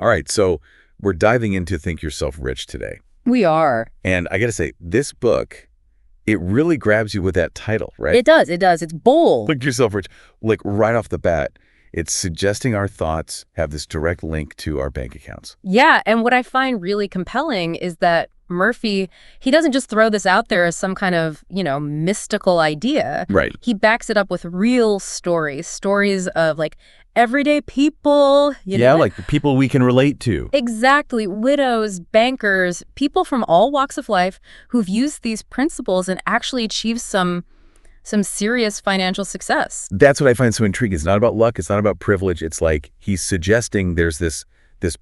All right, so we're diving into Think Yourself Rich today. We are. And I got to say, this book, it really grabs you with that title, right? It does. It's bold. Think Yourself Rich. Like right off the bat, it's suggesting our thoughts have this direct link to our bank accounts. Yeah, and what I find really compelling is that Murphy, he doesn't just throw this out there as some kind of, mystical idea. Right. He backs it up with real stories of like everyday people. Like the people we can relate to. Exactly. Widows, bankers, people from all walks of life who've used these principles and actually achieved some serious financial success. That's what I find so intriguing. It's not about luck. It's not about privilege. It's like he's suggesting there's this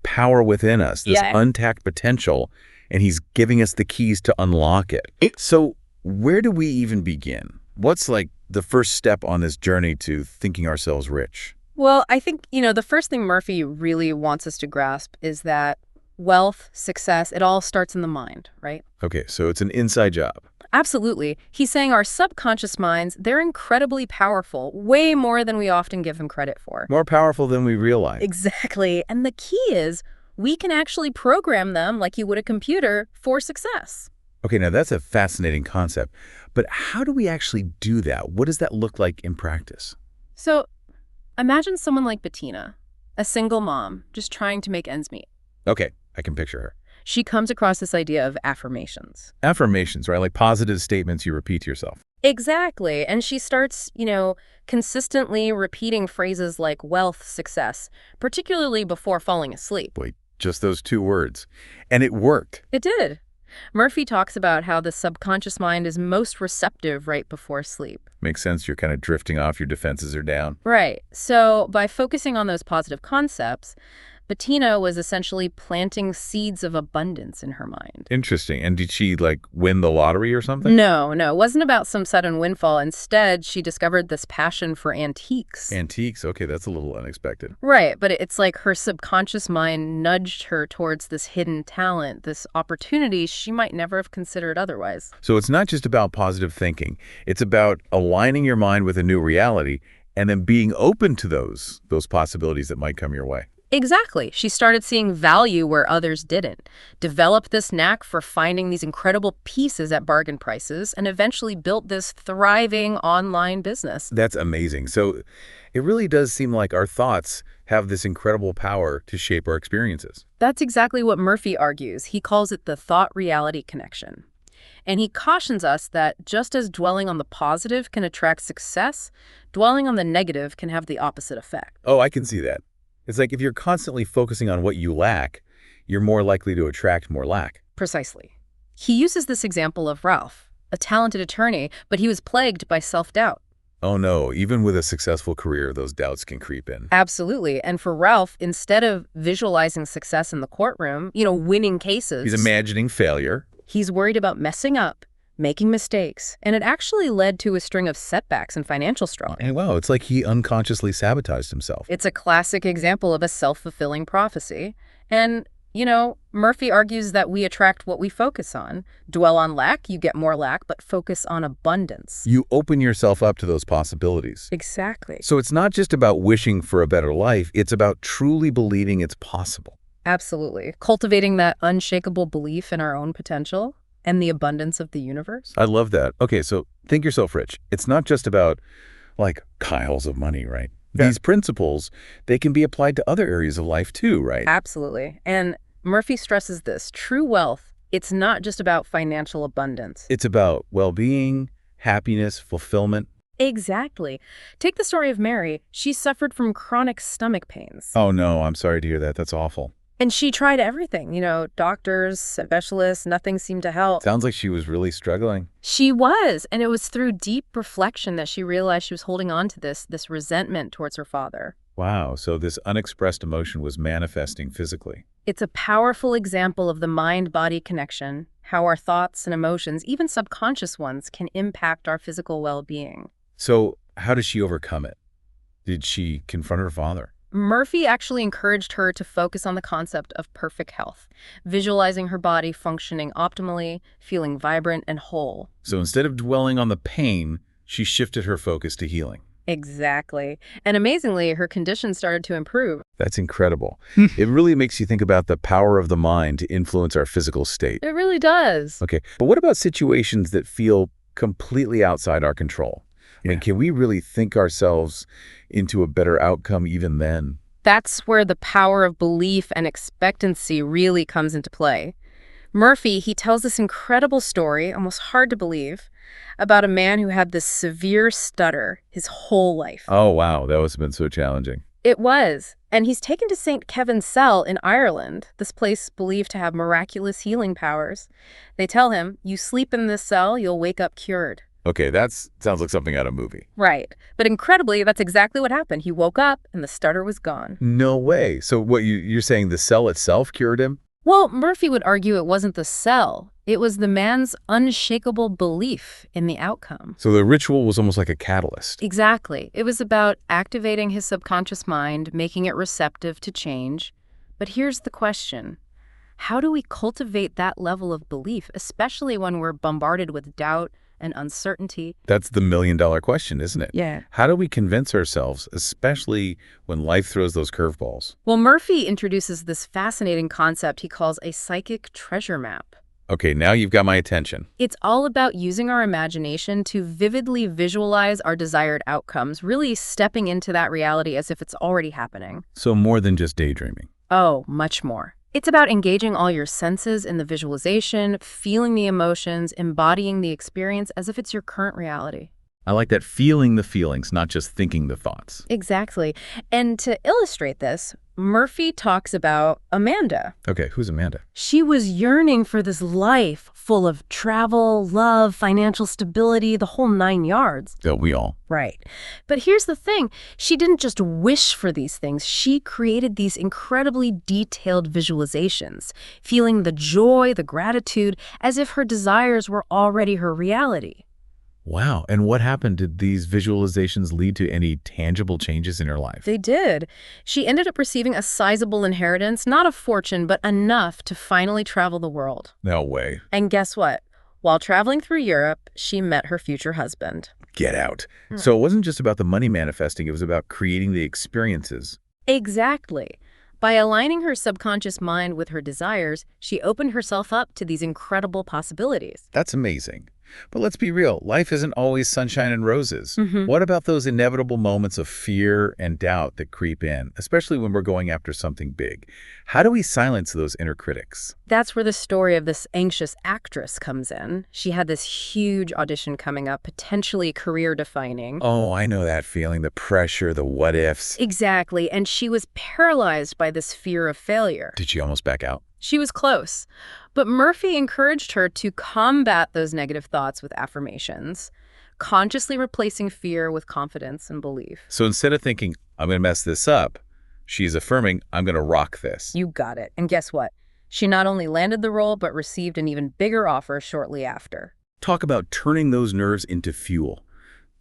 power within us, this untapped potential, and he's giving us the keys to unlock it. So where do we even begin? What's like the first step on this journey to thinking ourselves rich? Well, I think, the first thing Murphy really wants us to grasp is that wealth, success, it all starts in the mind, right? Okay, so it's an inside job. Absolutely. He's saying our subconscious minds, they're incredibly powerful, way more than we often give them credit for. More powerful than we realize. Exactly. And the key is we can actually program them like you would a computer for success. Okay, now that's a fascinating concept. But how do we actually do that? What does that look like in practice? So imagine someone like Bettina, a single mom, just trying to make ends meet. Okay, I can picture her. She comes across this idea of affirmations. Affirmations, right? Like positive statements you repeat to yourself. Exactly. And she starts, consistently repeating phrases like wealth, success, particularly before falling asleep. Boy, just those two words. And it worked. It did. Murphy talks about how the subconscious mind is most receptive right before sleep. Makes sense. You're kind of drifting off. Your defenses are down. Right. So by focusing on those positive concepts, Bettina was essentially planting seeds of abundance in her mind. Interesting. And did she, win the lottery or something? No. It wasn't about some sudden windfall. Instead, she discovered this passion for antiques. Antiques? Okay, that's a little unexpected. Right, but it's like her subconscious mind nudged her towards this hidden talent, this opportunity she might never have considered otherwise. So it's not just about positive thinking. It's about aligning your mind with a new reality and then being open to those possibilities that might come your way. Exactly. She started seeing value where others didn't, developed this knack for finding these incredible pieces at bargain prices, and eventually built this thriving online business. That's amazing. So it really does seem like our thoughts have this incredible power to shape our experiences. That's exactly what Murphy argues. He calls it the thought-reality connection. And he cautions us that just as dwelling on the positive can attract success, dwelling on the negative can have the opposite effect. Oh, I can see that. It's like if you're constantly focusing on what you lack, you're more likely to attract more lack. Precisely. He uses this example of Ralph, a talented attorney, but he was plagued by self-doubt. Oh no, even with a successful career, those doubts can creep in. Absolutely. And for Ralph, instead of visualizing success in the courtroom, winning cases, He's imagining failure. He's worried about messing up, making mistakes, and it actually led to a string of setbacks and financial struggles. And wow, it's like he unconsciously sabotaged himself. It's a classic example of a self-fulfilling prophecy. And, Murphy argues that we attract what we focus on. Dwell on lack, you get more lack, but focus on abundance. You open yourself up to those possibilities. Exactly. So it's not just about wishing for a better life, it's about truly believing it's possible. Absolutely. Cultivating that unshakable belief in our own potential and the abundance of the universe. I love that. Okay, so Think Yourself Rich. It's not just about, piles of money, right? Yeah. These principles, they can be applied to other areas of life too, right? Absolutely. And Murphy stresses this. True wealth, it's not just about financial abundance. It's about well-being, happiness, fulfillment. Exactly. Take the story of Mary. She suffered from chronic stomach pains. Oh no, I'm sorry to hear that. That's awful. And she tried everything, doctors, specialists, nothing seemed to help. Sounds like she was really struggling. She was, and it was through deep reflection that she realized she was holding on to this resentment towards her father. Wow, so this unexpressed emotion was manifesting physically. It's a powerful example of the mind-body connection, how our thoughts and emotions, even subconscious ones, can impact our physical well-being. So how does she overcome it? Did she confront her father? Murphy actually encouraged her to focus on the concept of perfect health, visualizing her body functioning optimally, feeling vibrant and whole. So instead of dwelling on the pain, she shifted her focus to healing. Exactly. And amazingly, her condition started to improve. That's incredible. It really makes you think about the power of the mind to influence our physical state. It really does. Okay, but what about situations that feel completely outside our control? I mean, can we really think ourselves into a better outcome even then? That's where the power of belief and expectancy really comes into play. Murphy, he tells this incredible story, almost hard to believe, about a man who had this severe stutter his whole life. Oh, wow. That must have been so challenging. It was. And he's taken to St. Kevin's Cell in Ireland, this place believed to have miraculous healing powers. They tell him, you sleep in this cell, you'll wake up cured. Okay, that sounds like something out of a movie. Right. But incredibly, that's exactly what happened. He woke up and the stutter was gone. No way. So what, you're saying the cell itself cured him? Well, Murphy would argue it wasn't the cell. It was the man's unshakable belief in the outcome. So the ritual was almost like a catalyst. Exactly. It was about activating his subconscious mind, making it receptive to change. But here's the question. How do we cultivate that level of belief, especially when we're bombarded with doubt and uncertainty? That's the million-dollar question, isn't it? Yeah. How do we convince ourselves, especially when life throws those curveballs? Well, Murphy introduces this fascinating concept he calls a psychic treasure map. Okay, now you've got my attention. It's all about using our imagination to vividly visualize our desired outcomes, really stepping into that reality as if it's already happening. So more than just daydreaming. Oh, much more. It's about engaging all your senses in the visualization, feeling the emotions, embodying the experience as if it's your current reality. I like that, feeling the feelings, not just thinking the thoughts. Exactly. And to illustrate this, Murphy talks about Amanda. Okay, who's Amanda? She was yearning for this life full of travel, love, financial stability, the whole 9 yards. Don't we all? Right. But here's the thing. She didn't just wish for these things. She created these incredibly detailed visualizations, feeling the joy, the gratitude, as if her desires were already her reality. Wow. And what happened? Did these visualizations lead to any tangible changes in her life? They did. She ended up receiving a sizable inheritance, not a fortune, but enough to finally travel the world. No way. And guess what? While traveling through Europe, she met her future husband. Get out. So it wasn't just about the money manifesting, it was about creating the experiences. Exactly. By aligning her subconscious mind with her desires, she opened herself up to these incredible possibilities. That's amazing. But let's be real, life isn't always sunshine and roses. What about those inevitable moments of fear and doubt that creep in, especially when we're going after something big? How do we silence those inner critics? That's where the story of this anxious actress comes in. She had this huge audition coming up, potentially career-defining. Oh, I know that feeling, the pressure, the what-ifs. Exactly, and she was paralyzed by this fear of failure. Did she almost back out? She was close, but Murphy encouraged her to combat those negative thoughts with affirmations, consciously replacing fear with confidence and belief. So instead of thinking, I'm going to mess this up, she's affirming, I'm going to rock this. You got it. And guess what? She not only landed the role, but received an even bigger offer shortly after. Talk about turning those nerves into fuel.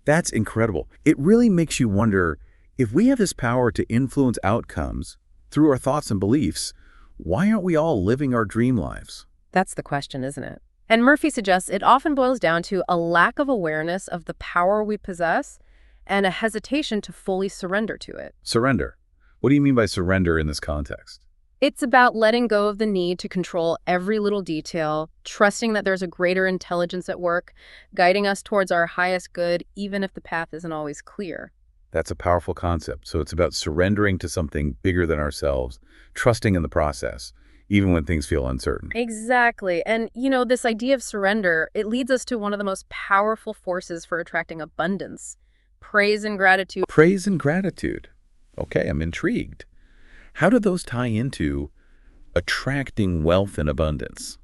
That's incredible. It really makes you wonder, if we have this power to influence outcomes through our thoughts and beliefs, why aren't we all living our dream lives? That's the question, isn't it? And Murphy suggests it often boils down to a lack of awareness of the power we possess and a hesitation to fully surrender to it. Surrender. What do you mean by surrender in this context? It's about letting go of the need to control every little detail, trusting that there's a greater intelligence at work, guiding us towards our highest good, even if the path isn't always clear. That's a powerful concept. So it's about surrendering to something bigger than ourselves, trusting in the process, even when things feel uncertain. Exactly. And, this idea of surrender, it leads us to one of the most powerful forces for attracting abundance: praise and gratitude. Praise and gratitude. Okay, I'm intrigued. How do those tie into attracting wealth and abundance?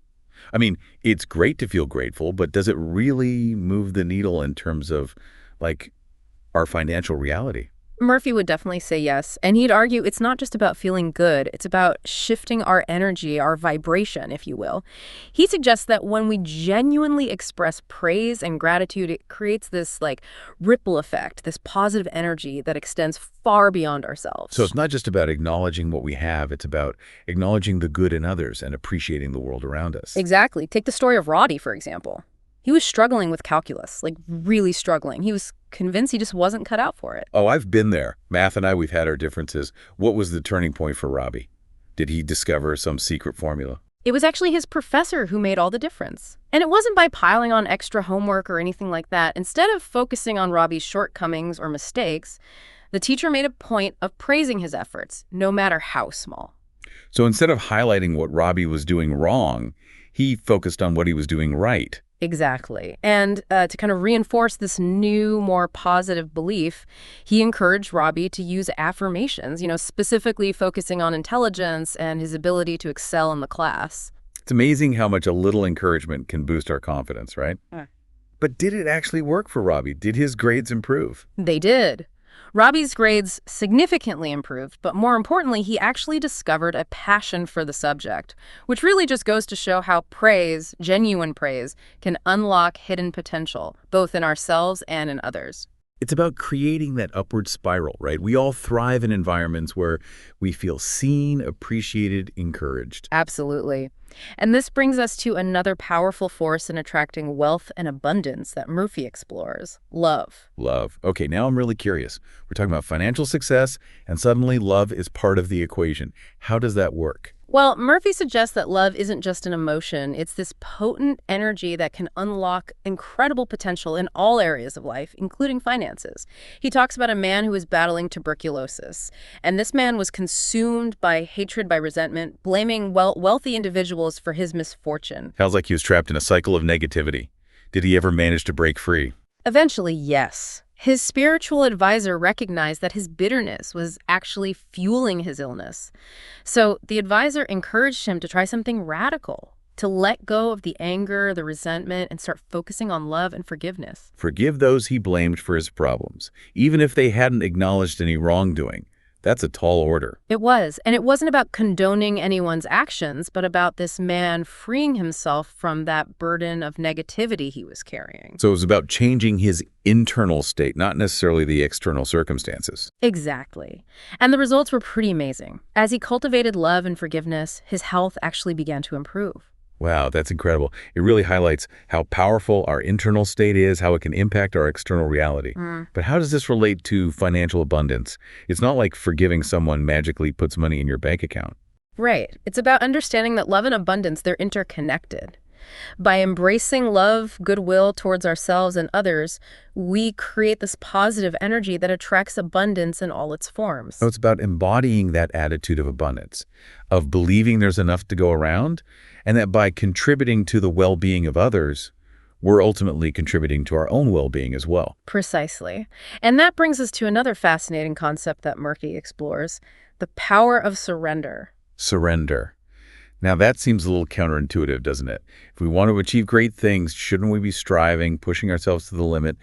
I mean, it's great to feel grateful, but does it really move the needle in terms of, our financial reality? Murphy would definitely say yes. And he'd argue it's not just about feeling good. It's about shifting our energy, our vibration, if you will. He suggests that when we genuinely express praise and gratitude, it creates this ripple effect, this positive energy that extends far beyond ourselves. So it's not just about acknowledging what we have. It's about acknowledging the good in others and appreciating the world around us. Exactly. Take the story of Roddy, for example. He was struggling with calculus, like really struggling. He was convinced he just wasn't cut out for it. Oh, I've been there. Math and I, we've had our differences. What was the turning point for Robbie? Did he discover some secret formula? It was actually his professor who made all the difference. And it wasn't by piling on extra homework or anything like that. Instead of focusing on Robbie's shortcomings or mistakes, the teacher made a point of praising his efforts, no matter how small. So instead of highlighting what Robbie was doing wrong, he focused on what he was doing right. Exactly. And to kind of reinforce this new, more positive belief, he encouraged Robbie to use affirmations, specifically focusing on intelligence and his ability to excel in the class. It's amazing how much a little encouragement can boost our confidence, right? But did it actually work for Robbie? Did his grades improve? They did. Robbie's grades significantly improved, but more importantly, he actually discovered a passion for the subject, which really just goes to show how praise, genuine praise, can unlock hidden potential, both in ourselves and in others. It's about creating that upward spiral, right? We all thrive in environments where we feel seen, appreciated, encouraged. Absolutely. And this brings us to another powerful force in attracting wealth and abundance that Murphy explores: love. Love. Okay, now I'm really curious. We're talking about financial success, and suddenly love is part of the equation. How does that work? Well, Murphy suggests that love isn't just an emotion. It's this potent energy that can unlock incredible potential in all areas of life, including finances. He talks about a man who was battling tuberculosis, and this man was consumed by hatred, by resentment, blaming wealthy individuals for his misfortune. Sounds like he was trapped in a cycle of negativity. Did he ever manage to break free? Eventually, yes. His spiritual advisor recognized that his bitterness was actually fueling his illness. So the advisor encouraged him to try something radical, to let go of the anger, the resentment, and start focusing on love and forgiveness. Forgive those he blamed for his problems, even if they hadn't acknowledged any wrongdoing. That's a tall order. It was. And it wasn't about condoning anyone's actions, but about this man freeing himself from that burden of negativity he was carrying. So it was about changing his internal state, not necessarily the external circumstances. Exactly. And the results were pretty amazing. As he cultivated love and forgiveness, his health actually began to improve. Wow, that's incredible. It really highlights how powerful our internal state is, how it can impact our external reality. But how does this relate to financial abundance? It's not like forgiving someone magically puts money in your bank account. Right. It's about understanding that love and abundance, they're interconnected. By embracing love, goodwill towards ourselves and others, we create this positive energy that attracts abundance in all its forms. So it's about embodying that attitude of abundance, of believing there's enough to go around, and that by contributing to the well-being of others, we're ultimately contributing to our own well-being as well. Precisely. And that brings us to another fascinating concept that Murphy explores: the power of surrender. Surrender. Now that seems a little counterintuitive, doesn't it? If we want to achieve great things, shouldn't we be striving, pushing ourselves to the limit?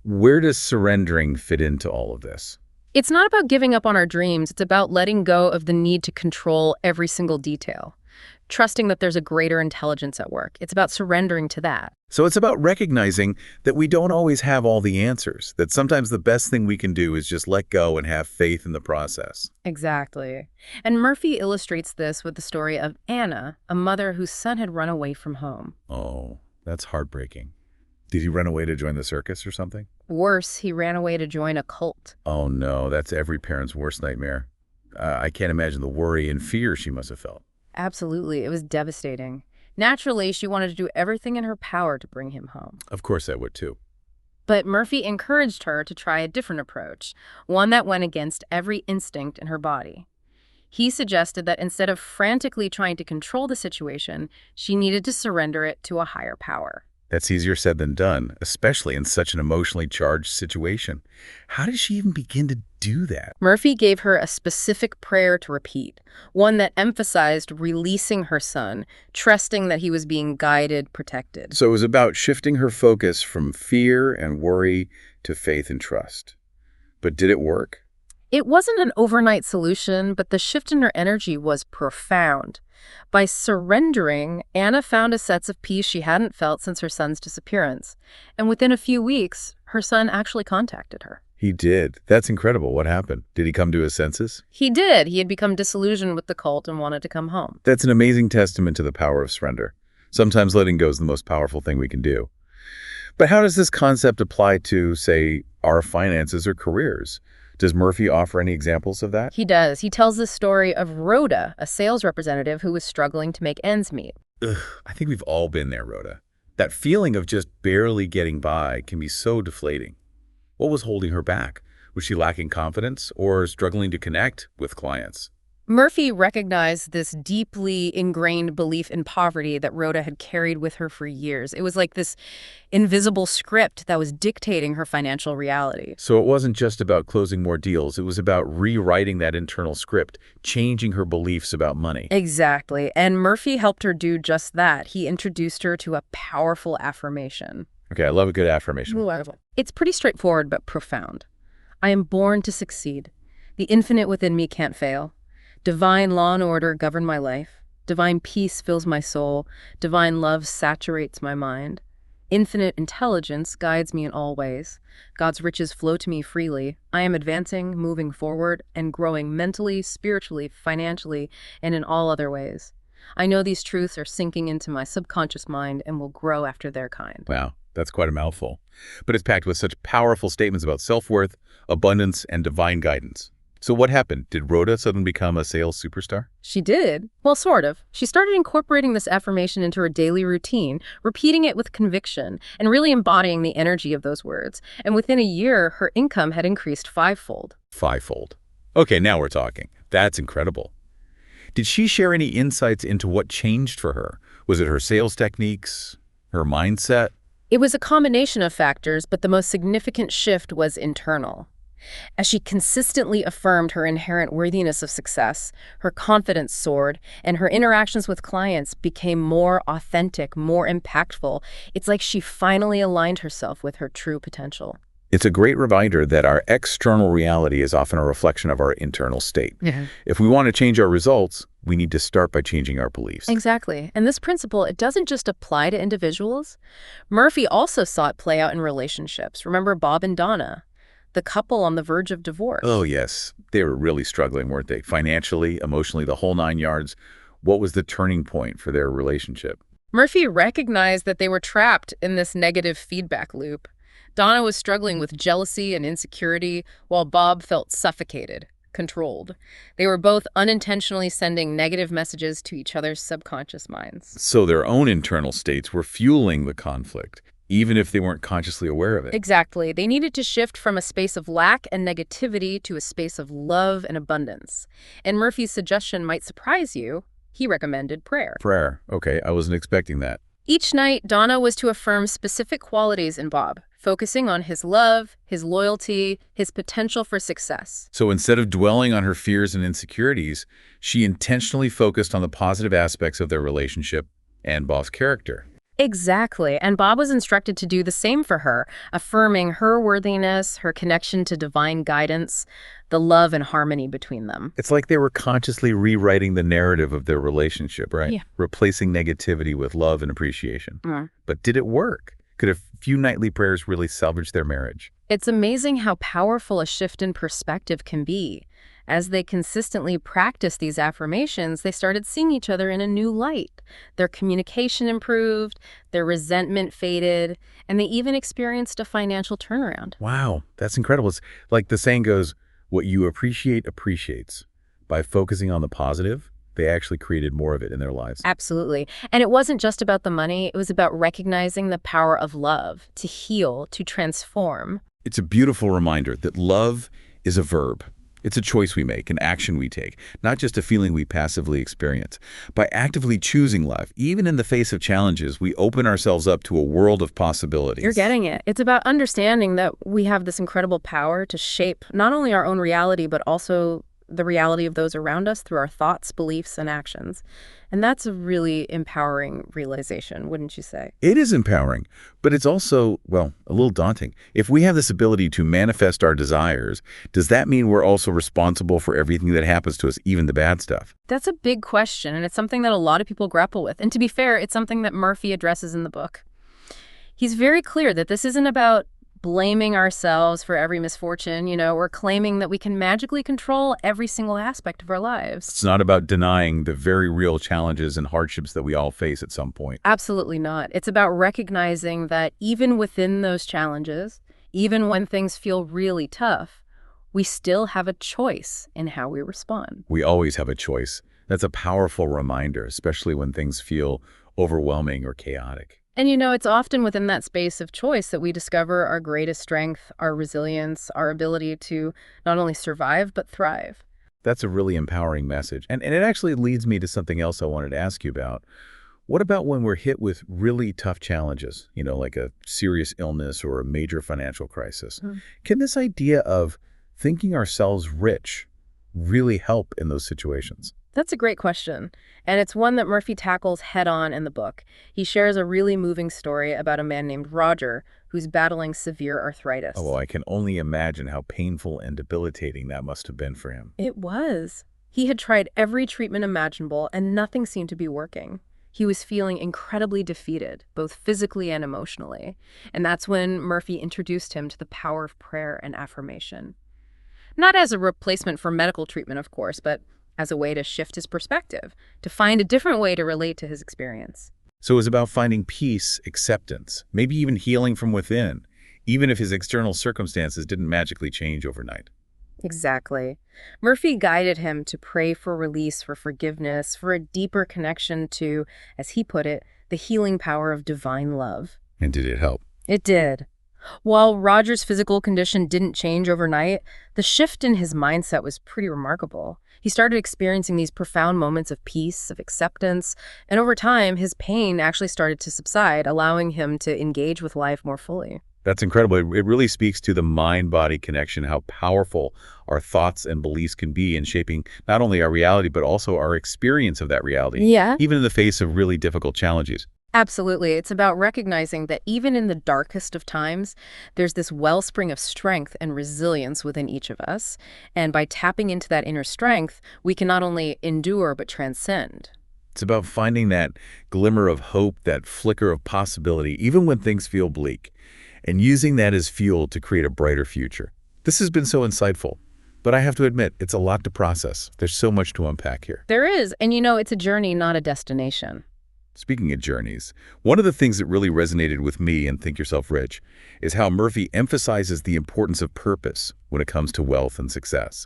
Where does surrendering fit into all of this? It's not about giving up on our dreams. It's about letting go of the need to control every single detail, trusting that there's a greater intelligence at work. It's about surrendering to that. So it's about recognizing that we don't always have all the answers, that sometimes the best thing we can do is just let go and have faith in the process. Exactly. And Murphy illustrates this with the story of Anna, a mother whose son had run away from home. Oh, that's heartbreaking. Did he run away to join the circus or something? Worse, he ran away to join a cult. Oh no, that's every parent's worst nightmare. I can't imagine the worry and fear she must have felt. Absolutely. It was devastating. Naturally, she wanted to do everything in her power to bring him home. Of course I would too. But Murphy encouraged her to try a different approach, one that went against every instinct in her body. He suggested that instead of frantically trying to control the situation, she needed to surrender it to a higher power. That's easier said than done, especially in such an emotionally charged situation. How did she even begin to do that? Murphy gave her a specific prayer to repeat, one that emphasized releasing her son, trusting that he was being guided, protected. So it was about shifting her focus from fear and worry to faith and trust. But did it work? It wasn't an overnight solution, but the shift in her energy was profound. By surrendering, Anna found a sense of peace she hadn't felt since her son's disappearance. And within a few weeks, her son actually contacted her. He did. That's incredible. What happened? Did he come to his senses? He did. He had become disillusioned with the cult and wanted to come home. That's an amazing testament to the power of surrender. Sometimes letting go is the most powerful thing we can do. But how does this concept apply to, say, our finances or careers? Does Murphy offer any examples of that? He does. He tells the story of Rhoda, a sales representative who was struggling to make ends meet. Ugh, I think we've all been there, Rhoda. That feeling of just barely getting by can be so deflating. What was holding her back? Was she lacking confidence or struggling to connect with clients? Murphy recognized this deeply ingrained belief in poverty that Rhoda had carried with her for years. It was like this invisible script that was dictating her financial reality. So it wasn't just about closing more deals. It was about rewriting that internal script, changing her beliefs about money. Exactly. And Murphy helped her do just that. He introduced her to a powerful affirmation. Okay, I love a good affirmation. It's pretty straightforward but profound. I am born to succeed. The infinite within me can't fail. Divine law and order govern my life. Divine peace fills my soul. Divine love saturates my mind. Infinite intelligence guides me in all ways. God's riches flow to me freely. I am advancing, moving forward, and growing mentally, spiritually, financially, and in all other ways. I know these truths are sinking into my subconscious mind and will grow after their kind. Wow, that's quite a mouthful. But it's packed with such powerful statements about self-worth, abundance, and divine guidance. So what happened? Did Rhoda suddenly become a sales superstar? She did. Well, sort of. She started incorporating this affirmation into her daily routine, repeating it with conviction, and really embodying the energy of those words. And within a year, her income had increased fivefold. Fivefold. Okay, now we're talking. That's incredible. Did she share any insights into what changed for her? Was it her sales techniques, her mindset? It was a combination of factors, but the most significant shift was internal. As she consistently affirmed her inherent worthiness of success, her confidence soared, and her interactions with clients became more authentic, more impactful. It's like she finally aligned herself with her true potential. It's a great reminder that our external reality is often a reflection of our internal state. If we want to change our results, we need to start by changing our beliefs. Exactly. And this principle, it doesn't just apply to individuals. Murphy also saw it play out in relationships. Remember Bob and Donna, the couple on the verge of divorce? Oh, yes. They were really struggling, weren't they? Financially, emotionally, the whole 9 yards. What was the turning point for their relationship? Murphy recognized that they were trapped in this negative feedback loop. Donna was struggling with jealousy and insecurity, while Bob felt suffocated, controlled. They were both unintentionally sending negative messages to each other's subconscious minds. So their own internal states were fueling the conflict, even if they weren't consciously aware of it. Exactly. They needed to shift from a space of lack and negativity to a space of love and abundance. And Murphy's suggestion might surprise you. He recommended prayer. Prayer. Okay, I wasn't expecting that. Each night, Donna was to affirm specific qualities in Bob, focusing on his love, his loyalty, his potential for success. So instead of dwelling on her fears and insecurities, she intentionally focused on the positive aspects of their relationship and Bob's character. Exactly. And Bob was instructed to do the same for her, affirming her worthiness, her connection to divine guidance, the love and harmony between them. It's like they were consciously rewriting the narrative of their relationship, right? Yeah. Replacing negativity with love and appreciation. But did it work? Could a few nightly prayers really salvage their marriage? It's amazing how powerful a shift in perspective can be. As they consistently practiced these affirmations, they started seeing each other in a new light. Their communication improved, their resentment faded, and they even experienced a financial turnaround. Wow, that's incredible. It's like the saying goes, what you appreciate appreciates. By focusing on the positive, they actually created more of it in their lives. Absolutely. And it wasn't just about the money. It was about recognizing the power of love to heal, to transform. It's a beautiful reminder that love is a verb. It's a choice we make, an action we take, not just a feeling we passively experience. By actively choosing love, even in the face of challenges, we open ourselves up to a world of possibilities. You're getting it. It's about understanding that we have this incredible power to shape not only our own reality, but also the reality of those around us through our thoughts, beliefs, and actions. And that's a really empowering realization, wouldn't you say? It is empowering, but it's also, well, a little daunting. If we have this ability to manifest our desires, does that mean we're also responsible for everything that happens to us, even the bad stuff? That's a big question, and it's something that a lot of people grapple with. And to be fair, it's something that Murphy addresses in the book. He's very clear that this isn't about blaming ourselves for every misfortune, or claiming that we can magically control every single aspect of our lives. It's not about denying the very real challenges and hardships that we all face at some point. Absolutely not. It's about recognizing that even within those challenges, even when things feel really tough, we still have a choice in how we respond. We always have a choice. That's a powerful reminder, especially when things feel overwhelming or chaotic. And it's often within that space of choice that we discover our greatest strength, our resilience, our ability to not only survive, but thrive. That's a really empowering message. And it actually leads me to something else I wanted to ask you about. What about when we're hit with really tough challenges, like a serious illness or a major financial crisis? Can this idea of thinking ourselves rich really help in those situations? That's a great question, and it's one that Murphy tackles head-on in the book. He shares a really moving story about a man named Roger who's battling severe arthritis. Oh, well, I can only imagine how painful and debilitating that must have been for him. It was. He had tried every treatment imaginable, and nothing seemed to be working. He was feeling incredibly defeated, both physically and emotionally, and that's when Murphy introduced him to the power of prayer and affirmation. Not as a replacement for medical treatment, of course, but as a way to shift his perspective, to find a different way to relate to his experience. So it was about finding peace, acceptance, maybe even healing from within, even if his external circumstances didn't magically change overnight. Exactly. Murphy guided him to pray for release, for forgiveness, for a deeper connection to, as he put it, the healing power of divine love. And did it help? It did. While Roger's physical condition didn't change overnight, the shift in his mindset was pretty remarkable. He started experiencing these profound moments of peace, of acceptance, and over time, his pain actually started to subside, allowing him to engage with life more fully. That's incredible. It really speaks to the mind-body connection, how powerful our thoughts and beliefs can be in shaping not only our reality, but also our experience of that reality, even in the face of really difficult challenges. Absolutely. It's about recognizing that even in the darkest of times, there's this wellspring of strength and resilience within each of us. And by tapping into that inner strength, we can not only endure, but transcend. It's about finding that glimmer of hope, that flicker of possibility, even when things feel bleak, and using that as fuel to create a brighter future. This has been so insightful, but I have to admit, it's a lot to process. There's so much to unpack here. There is, and it's a journey, not a destination. Speaking of journeys, one of the things that really resonated with me in Think Yourself Rich is how Murphy emphasizes the importance of purpose when it comes to wealth and success.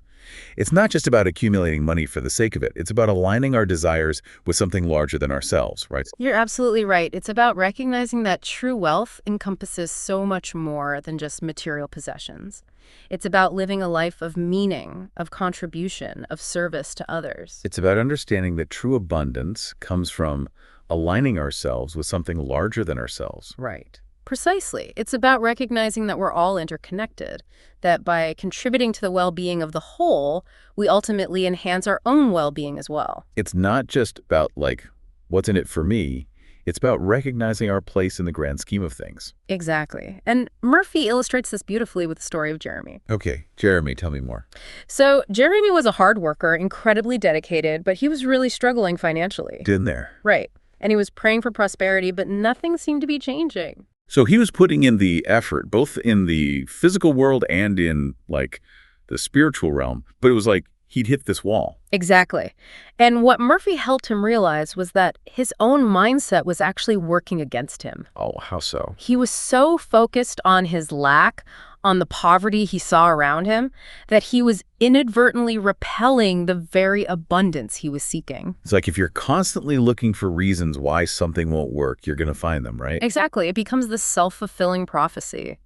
It's not just about accumulating money for the sake of it. It's about aligning our desires with something larger than ourselves, right? You're absolutely right. It's about recognizing that true wealth encompasses so much more than just material possessions. It's about living a life of meaning, of contribution, of service to others. It's about understanding that true abundance comes from aligning ourselves with something larger than ourselves. Right. Precisely. It's about recognizing that we're all interconnected, that by contributing to the well-being of the whole, we ultimately enhance our own well-being as well. It's not just about, what's in it for me. It's about recognizing our place in the grand scheme of things. Exactly. And Murphy illustrates this beautifully with the story of Jeremy. Okay, Jeremy, tell me more. So Jeremy was a hard worker, incredibly dedicated, but he was really struggling financially. Didn't there? Right. And he was praying for prosperity, but nothing seemed to be changing. So he was putting in the effort, both in the physical world and in, the spiritual realm. But it was like he'd hit this wall. Exactly. And what Murphy helped him realize was that his own mindset was actually working against him. Oh, how so? He was so focused on his lack, on the poverty he saw around him, that he was inadvertently repelling the very abundance he was seeking. It's like if you're constantly looking for reasons why something won't work, you're going to find them, right? Exactly. It becomes this self-fulfilling prophecy.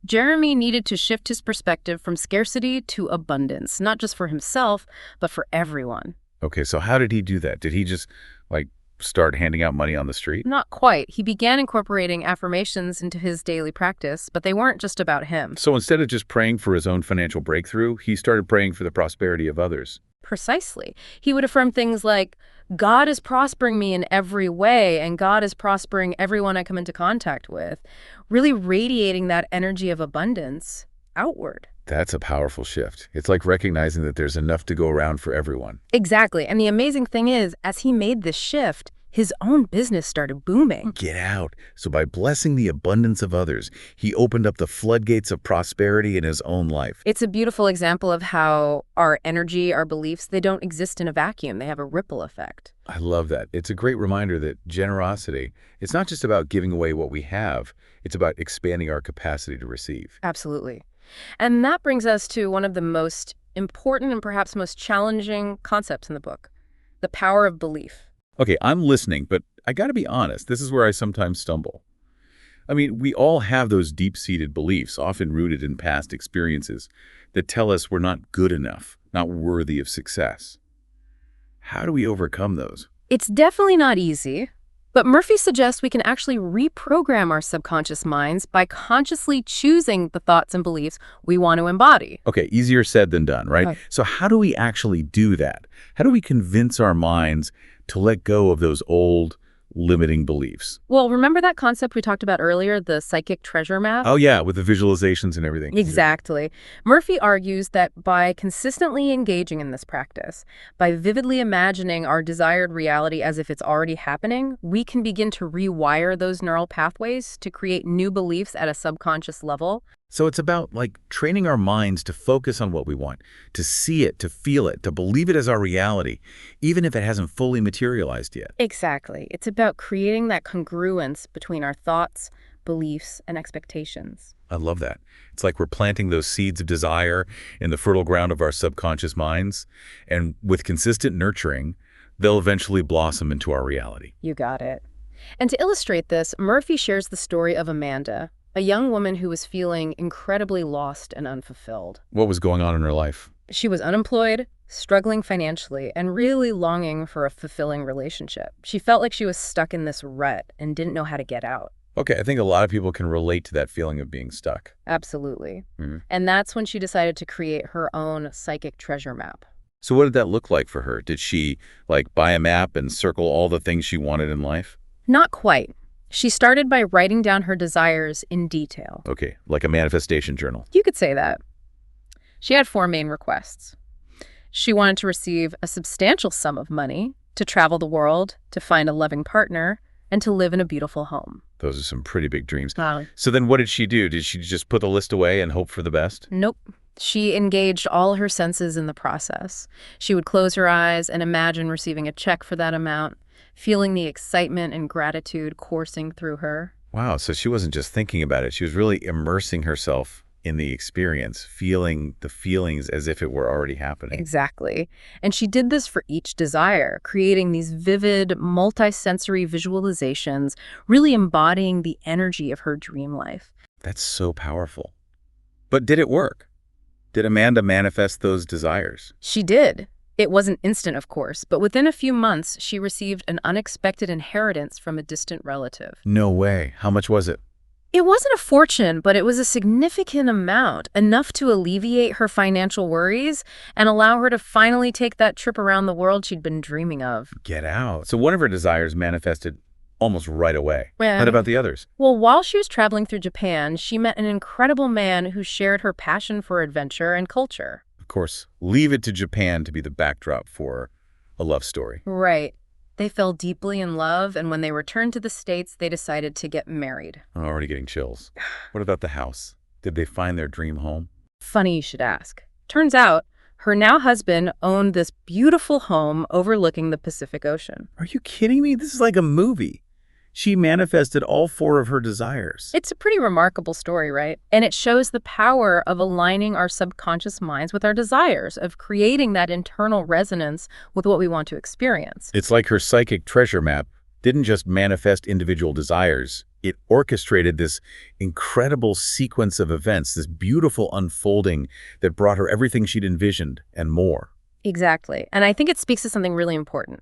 Jeremy needed to shift his perspective from scarcity to abundance, not just for himself, but for everyone. Okay, so how did he do that? Did he just, start handing out money on the street? Not quite. He began incorporating affirmations into his daily practice, but they weren't just about him. So instead of just praying for his own financial breakthrough, he started praying for the prosperity of others. Precisely. He would affirm things like, God is prospering me in every way, and God is prospering everyone I come into contact with, really radiating that energy of abundance outward. That's a powerful shift. It's like recognizing that there's enough to go around for everyone. Exactly. And the amazing thing is, as he made this shift, his own business started booming. Get out. So by blessing the abundance of others, he opened up the floodgates of prosperity in his own life. It's a beautiful example of how our energy, our beliefs, they don't exist in a vacuum. They have a ripple effect. I love that. It's a great reminder that generosity, it's not just about giving away what we have. It's about expanding our capacity to receive. Absolutely. And that brings us to one of the most important and perhaps most challenging concepts in the book, the power of belief. Okay, I'm listening, but I got to be honest, this is where I sometimes stumble. I mean, we all have those deep-seated beliefs, often rooted in past experiences, that tell us we're not good enough, not worthy of success. How do we overcome those? It's definitely not easy, but Murphy suggests we can actually reprogram our subconscious minds by consciously choosing the thoughts and beliefs we want to embody. Okay, easier said than done, right? So how do we actually do that? How do we convince our minds to let go of those old, limiting beliefs? Well, remember that concept we talked about earlier, the psychic treasure map? Oh, yeah, with the visualizations and everything. Exactly. Murphy argues that by consistently engaging in this practice, by vividly imagining our desired reality as if it's already happening, we can begin to rewire those neural pathways to create new beliefs at a subconscious level. So it's about, training our minds to focus on what we want, to see it, to feel it, to believe it as our reality, even if it hasn't fully materialized yet. Exactly. It's about creating that congruence between our thoughts, beliefs, and expectations. I love that. It's like we're planting those seeds of desire in the fertile ground of our subconscious minds, and with consistent nurturing, they'll eventually blossom into our reality. You got it. And to illustrate this, Murphy shares the story of Amanda, a young woman who was feeling incredibly lost and unfulfilled. What was going on in her life? She was unemployed, struggling financially, and really longing for a fulfilling relationship. She felt like she was stuck in this rut and didn't know how to get out. Okay, I think a lot of people can relate to that feeling of being stuck. Absolutely. Mm-hmm. And that's when she decided to create her own psychic treasure map. So what did that look like for her? Did she, buy a map and circle all the things she wanted in life? Not quite. She started by writing down her desires in detail. Okay, like a manifestation journal. You could say that. She had 4 main requests. She wanted to receive a substantial sum of money, to travel the world, to find a loving partner, and to live in a beautiful home. Those are some pretty big dreams. Wow. So then what did she do? Did she just put the list away and hope for the best? Nope. She engaged all her senses in the process. She would close her eyes and imagine receiving a check for that amount, feeling the excitement and gratitude coursing through her. Wow, so she wasn't just thinking about it. She was really immersing herself in the experience, feeling the feelings as if it were already happening. Exactly. And she did this for each desire, creating these vivid, multisensory visualizations, really embodying the energy of her dream life. That's so powerful. But did it work? Did Amanda manifest those desires? She did. It wasn't instant, of course, but within a few months, she received an unexpected inheritance from a distant relative. No way. How much was it? It wasn't a fortune, but it was a significant amount, enough to alleviate her financial worries and allow her to finally take that trip around the world she'd been dreaming of. Get out. So one of her desires manifested almost right away. Yeah. What about the others? Well, while she was traveling through Japan, she met an incredible man who shared her passion for adventure and culture. Of course, leave it to Japan to be the backdrop for a love story. Right. They fell deeply in love, and when they returned to the States, they decided to get married. I'm already getting chills. What about the house? Did they find their dream home? Funny you should ask. Turns out, her now husband owned this beautiful home overlooking the Pacific Ocean. Are you kidding me? This is like a movie. She manifested all 4 of her desires. It's a pretty remarkable story, right? And it shows the power of aligning our subconscious minds with our desires, of creating that internal resonance with what we want to experience. It's like her psychic treasure map didn't just manifest individual desires. It orchestrated this incredible sequence of events, this beautiful unfolding that brought her everything she'd envisioned and more. Exactly. And I think it speaks to something really important.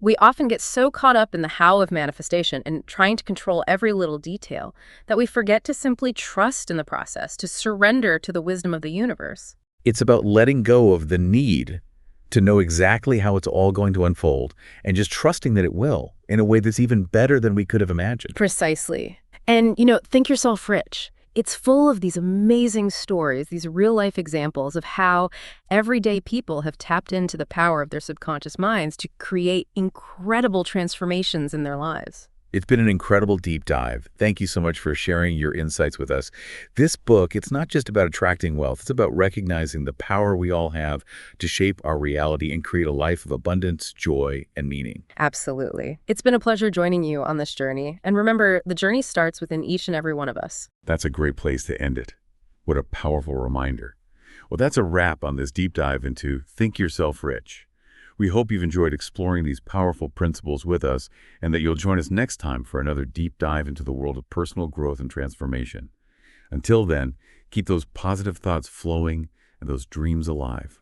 We often get so caught up in the how of manifestation and trying to control every little detail that we forget to simply trust in the process, to surrender to the wisdom of the universe. It's about letting go of the need to know exactly how it's all going to unfold and just trusting that it will in a way that's even better than we could have imagined. Precisely. And, think yourself rich. It's full of these amazing stories, these real-life examples of how everyday people have tapped into the power of their subconscious minds to create incredible transformations in their lives. It's been an incredible deep dive. Thank you so much for sharing your insights with us. This book, it's not just about attracting wealth. It's about recognizing the power we all have to shape our reality and create a life of abundance, joy, and meaning. Absolutely. It's been a pleasure joining you on this journey. And remember, the journey starts within each and every one of us. That's a great place to end it. What a powerful reminder. Well, that's a wrap on this deep dive into Think Yourself Rich. We hope you've enjoyed exploring these powerful principles with us and that you'll join us next time for another deep dive into the world of personal growth and transformation. Until then, keep those positive thoughts flowing and those dreams alive.